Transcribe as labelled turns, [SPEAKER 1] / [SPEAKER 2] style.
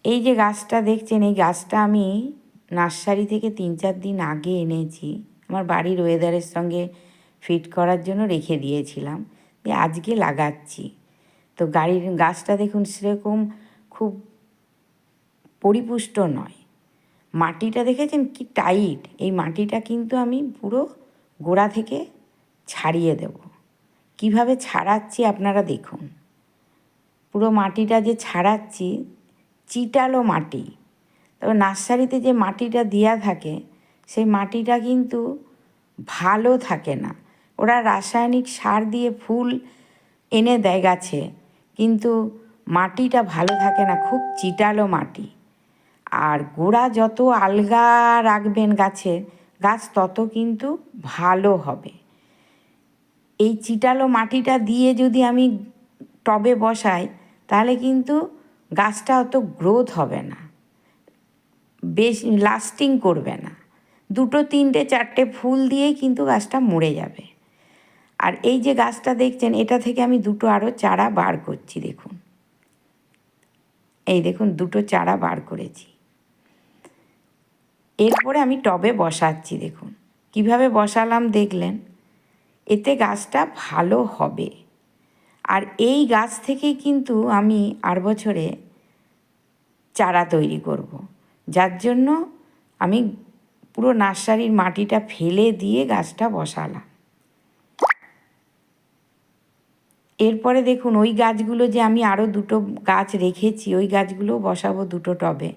[SPEAKER 1] এই যে গাছটা দেখছেন, এই গাছটা আমি নার্সারি থেকে 3-4 দিন আগে এনেছি, আমার বাড়ির ওয়েদারের সঙ্গে ফিট করার জন্য রেখে দিয়েছিলাম, দিয়ে আজকে লাগাচ্ছি। তো গাছটা দেখুন সেরকম খুব পরিপুষ্ট নয়। মাটিটা দেখেছেন কি টাইট, এই মাটিটা কিন্তু আমি পুরো গোড়া থেকে ছাড়িয়ে দেব। কিভাবে ছাড়াচ্ছি আপনারা দেখুন। পুরো মাটিটা যে ছাড়াচ্ছি, চিটালো মাটি। তবে নার্সারিতে যে মাটিটা দেওয়া থাকে সেই মাটিটা কিন্তু ভালো থাকে না। ওরা রাসায়নিক সার দিয়ে ফুল এনে দেয় গাছে, কিন্তু মাটিটা ভালো থাকে না, খুব চিটালো মাটি। আর গোড়া যত আলগা রাখবেন গাছের, গাছ তত কিন্তু ভালো হবে। এই চিটালো মাটিটা দিয়ে যদি আমি টবে বসাই তাহলে কিন্তু গাছটা অত গ্রোথ হবে না, বেশ লাস্টিং করবে না। 2-3-4টে ফুল দিয়েই কিন্তু গাছটা মরে যাবে। আর এই যে গাছটা দেখছেন, এটা থেকে আমি 2টো আরও চারা বার করছি, দেখুন। এই দেখুন 2টো চারা বার করেছি। এরপরে আমি টবে বসাচ্ছি, দেখুন কিভাবে বসালাম দেখলেন। এতে গাছটা ভালো হবে। আর এই গাছ থেকেই কিন্তু আমি আর বছরে চারা তৈরি করব, যার জন্য আমি পুরো নার্সারির মাটিটা ফেলে দিয়ে গাছটা বসালাম। এরপরে দেখুন ওই গাছগুলো যে আমি আরও 2টো গাছ রেখেছি, ওই গাছগুলোও বসাবো 2টো টবে।